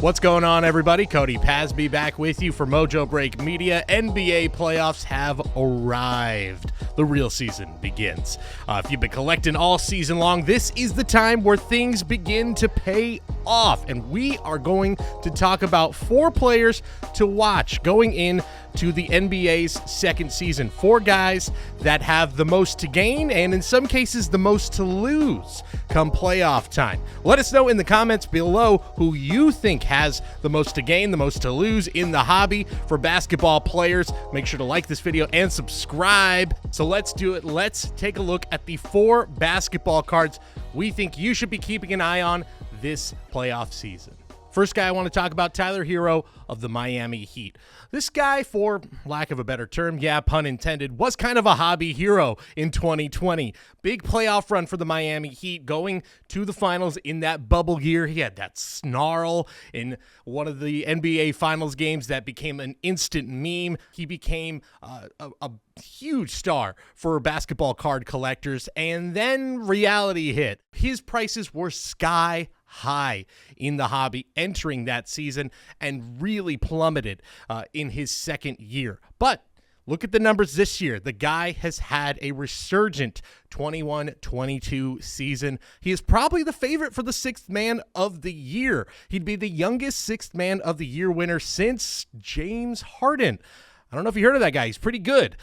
What's going on, everybody? Cody Pasby back with you for Mojobreak Media. NBA playoffs have arrived. The real season begins. If you've been collecting all season long, this is the time where things begin to pay off. And we are going to talk about 4 players to watch going in to the NBA's second season. 4 guys that have the most to gain and in some cases the most to lose come playoff time. Let us know in the comments below who you think has the most to gain, the most to lose in the hobby for basketball players. Make sure to like this video and subscribe. So let's do it. Let's take a look at the 4 basketball cards we think you should be keeping an eye on this playoff season. First guy I want to talk about, Tyler Herro of the Miami Heat. This guy, for lack of a better term, yeah, pun intended, was kind of a hobby hero in 2020. Big playoff run for the Miami Heat, going to the finals in that bubble year. He had that snarl in one of the NBA Finals games that became an instant meme. He became a huge star for basketball card collectors, and then reality hit. His prices were sky high in the hobby entering that season and really plummeted in his second year. But look at the numbers this year. The guy has had a resurgent 21-22 season. He is probably the favorite for the 6th man of the year. He'd be the youngest 6th man of the year winner since James Harden. I don't know if you heard of that guy. He's pretty good.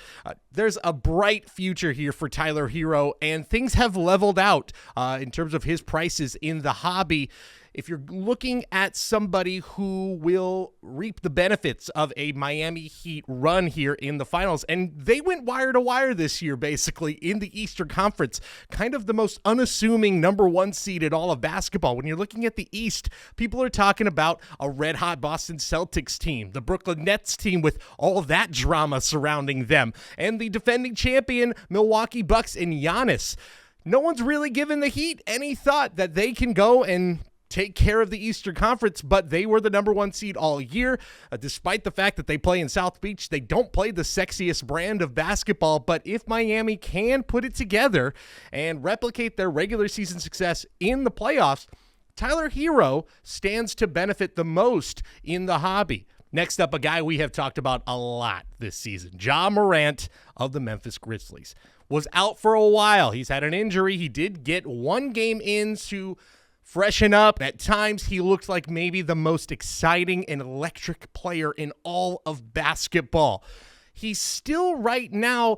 There's a bright future here for Tyler Herro, and things have leveled out in terms of his prices in the hobby. If you're looking at somebody who will reap the benefits of a Miami Heat run here in the finals, and they went wire to wire this year, basically, in the Eastern Conference, kind of the most unassuming number 1 seed in all of basketball. When you're looking at the East, people are talking about a red-hot Boston Celtics team, the Brooklyn Nets team with all that drama surrounding them, and the defending champion Milwaukee Bucks and Giannis. No one's really given the Heat any thought that they can go and take care of the Eastern Conference, but they were the number 1 seed all year. Despite the fact that they play in South Beach, they don't play the sexiest brand of basketball, but if Miami can put it together and replicate their regular season success in the playoffs, Tyler Herro stands to benefit the most in the hobby. Next up, a guy we have talked about a lot this season, Ja Morant of the Memphis Grizzlies. Was out for a while. He's had an injury. He did get 1 game in to freshen up. At times, he looked like maybe the most exciting and electric player in all of basketball. He's still right now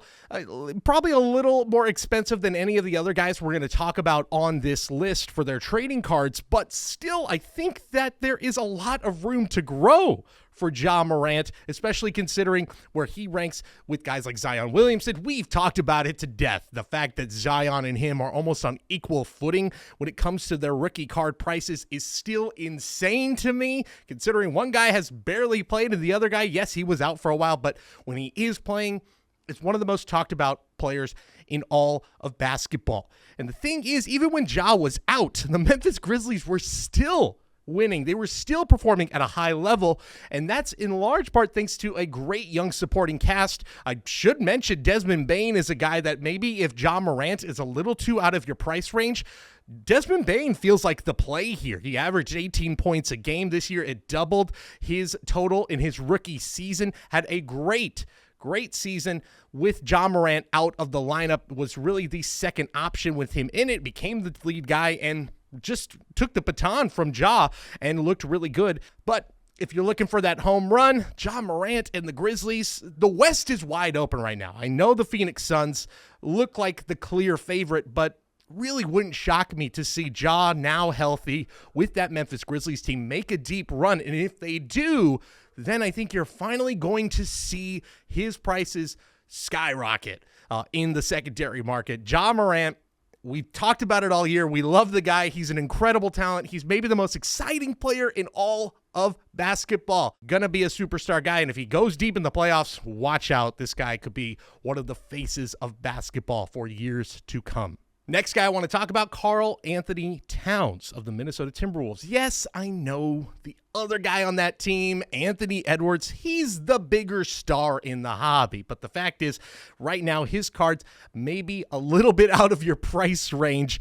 probably a little more expensive than any of the other guys we're going to talk about on this list for their trading cards, but still, I think that there is a lot of room to grow for Ja Morant, especially considering where he ranks with guys like Zion Williamson. We've talked about it to death, the fact that Zion and him are almost on equal footing when it comes to their rookie card prices is still insane to me, considering one guy has barely played and the other guy, yes, he was out for a while, but when he is playing, it's one of the most talked about players in all of basketball. And the thing is, even when Ja was out, the Memphis Grizzlies were still winning. They were still performing at a high level, and that's in large part thanks to a great young supporting cast. I should mention Desmond Bane is a guy that maybe if Ja Morant is a little too out of your price range, Desmond Bane feels like the play here. He averaged 18 points a game this year. It doubled his total in his rookie season. Had a great season with Ja Morant out of the lineup. Was really the second option with him in it. Became the lead guy and just took the baton from Ja and looked really good. But if you're looking for that home run, Ja Morant and the Grizzlies, the West is wide open right now. I know the Phoenix Suns look like the clear favorite, but really wouldn't shock me to see Ja now healthy with that Memphis Grizzlies team make a deep run. And if they do, then I think you're finally going to see his prices skyrocket in the secondary market. Ja Morant, we've talked about it all year. We love the guy. He's an incredible talent. He's maybe the most exciting player in all of basketball. Gonna be a superstar guy, and if he goes deep in the playoffs, watch out. This guy could be one of the faces of basketball for years to come. Next guy I want to talk about, Karl Anthony Towns of the Minnesota Timberwolves. Yes, I know the other guy on that team, Anthony Edwards, he's the bigger star in the hobby. But the fact is, right now, his cards may be a little bit out of your price range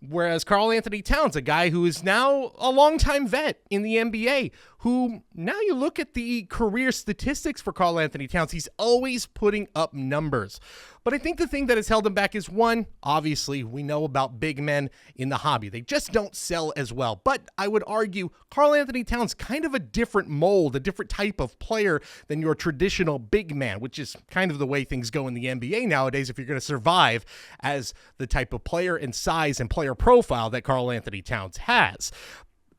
Whereas Karl Anthony Towns, a guy who is now a longtime vet in the NBA, who now you look at the career statistics for Karl Anthony Towns, he's always putting up numbers. But I think the thing that has held him back is, one, obviously, we know about big men in the hobby. They just don't sell as well. But I would argue Karl Anthony Towns kind of a different mold, a different type of player than your traditional big man, which is kind of the way things go in the NBA nowadays if you're going to survive as the type of player and size and player profile that Karl Anthony Towns has.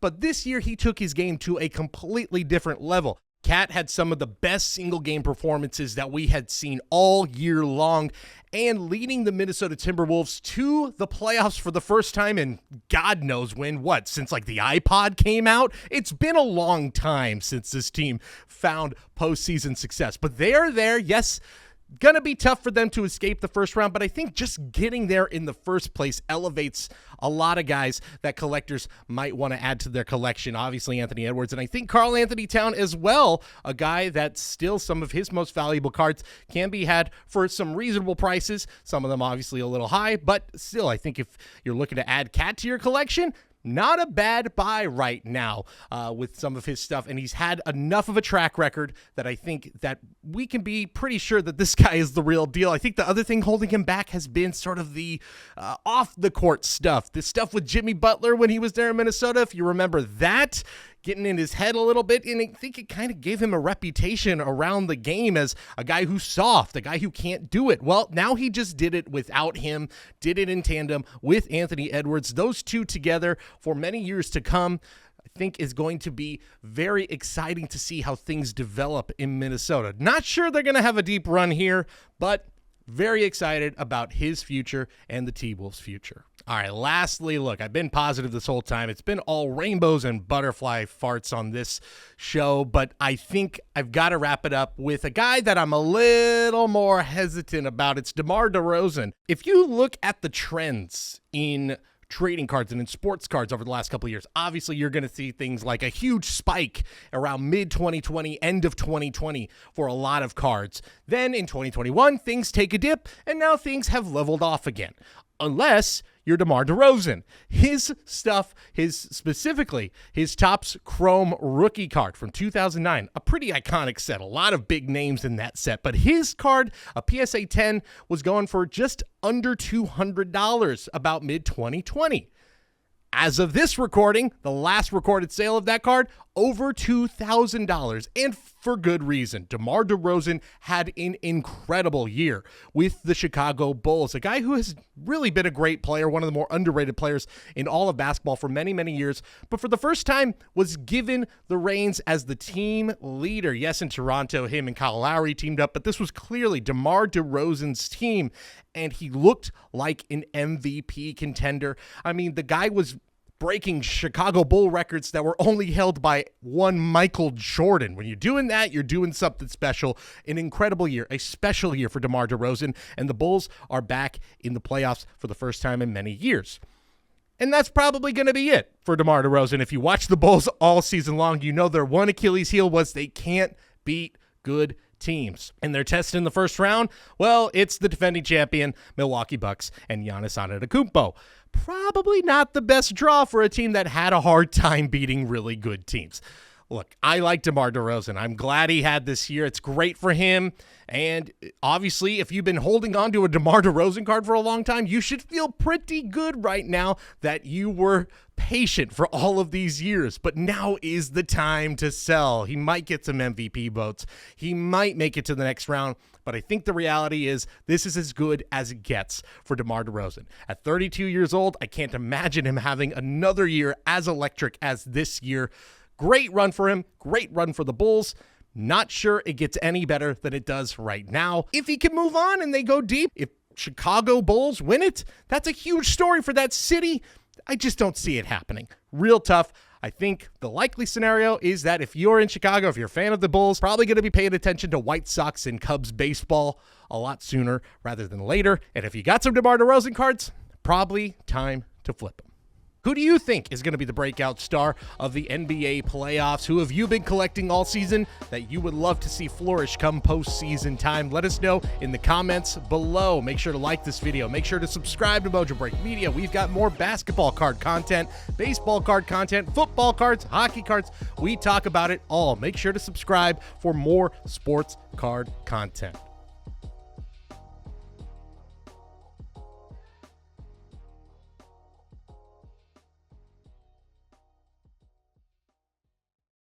But this year, he took his game to a completely different level. Cat had some of the best single game performances that we had seen all year long, and leading the Minnesota Timberwolves to the playoffs for the first time in God knows when, since like the iPod came out? It's been a long time since this team found postseason success, but they are there. Yes, gonna be tough for them to escape the first round, but I think just getting there in the first place elevates a lot of guys that collectors might want to add to their collection. Obviously, Anthony Edwards, and I think Karl Anthony Towns as well, a guy that still some of his most valuable cards can be had for some reasonable prices. Some of them obviously a little high, but still, I think if you're looking to add Cat to your collection, not a bad buy right now with some of his stuff, and he's had enough of a track record that I think that we can be pretty sure that this guy is the real deal. I think the other thing holding him back has been sort of the off-the-court stuff, the stuff with Jimmy Butler when he was there in Minnesota, if you remember that, getting in his head a little bit, and I think it kind of gave him a reputation around the game as a guy who's soft, a guy who can't do it. Well, now he just did it without him, did it in tandem with Anthony Edwards. Those two together for many years to come, I think is going to be very exciting to see how things develop in Minnesota. Not sure they're going to have a deep run here, but very excited about his future and the T-Wolves' future. All right, lastly, look, I've been positive this whole time. It's been all rainbows and butterfly farts on this show, but I think I've got to wrap it up with a guy that I'm a little more hesitant about. It's DeMar Derozan. If you look at the trends in trading cards and in sports cards over the last couple of years, obviously you're going to see things like a huge spike around mid-2020, end of 2020 for a lot of cards. Then in 2021, things take a dip, and now things have leveled off again. Unless you're DeMar Derozan. His stuff, specifically his Topps Chrome rookie card from 2009, a pretty iconic set, a lot of big names in that set, but his card, a PSA 10, was going for just under $200 about mid-2020. As of this recording, the last recorded sale of that card, over $2,000, and for good reason. DeMar Derozan had an incredible year with the Chicago Bulls, a guy who has really been a great player, one of the more underrated players in all of basketball for many, many years, but for the first time was given the reins as the team leader. Yes, in Toronto, him and Kyle Lowry teamed up, but this was clearly DeMar Derozan's team, and he looked like an MVP contender. I mean, the guy was breaking Chicago Bull records that were only held by one Michael Jordan. When you're doing that, you're doing something special. An incredible year, a special year for DeMar Derozan, and the Bulls are back in the playoffs for the first time in many years. And that's probably going to be it for DeMar Derozan. If you watch the Bulls all season long, you know their one Achilles heel was they can't beat good teams. And their test in the first round, well, it's the defending champion, Milwaukee Bucks, and Giannis Antetokounmpo. Probably not the best draw for a team that had a hard time beating really good teams. Look, I like DeMar Derozan. I'm glad he had this year. It's great for him. And obviously, if you've been holding on to a DeMar Derozan card for a long time, you should feel pretty good right now that you were patient for all of these years. But now is the time to sell. He might get some MVP votes. He might make it to the next round. But I think the reality is this is as good as it gets for DeMar Derozan. At 32 years old, I can't imagine him having another year as electric as this year. Great run for him. Great run for the Bulls. Not sure it gets any better than it does right now. If he can move on and they go deep, if Chicago Bulls win it, that's a huge story for that city. I just don't see it happening. Real tough. I think the likely scenario is that if you're in Chicago, if you're a fan of the Bulls, probably going to be paying attention to White Sox and Cubs baseball a lot sooner rather than later. And if you got some DeMar Derozan cards, probably time to flip them. Who do you think is going to be the breakout star of the NBA playoffs? Who have you been collecting all season that you would love to see flourish come postseason time? Let us know in the comments below. Make sure to like this video. Make sure to subscribe to Mojobreak Media. We've got more basketball card content, baseball card content, football cards, hockey cards. We talk about it all. Make sure to subscribe for more sports card content.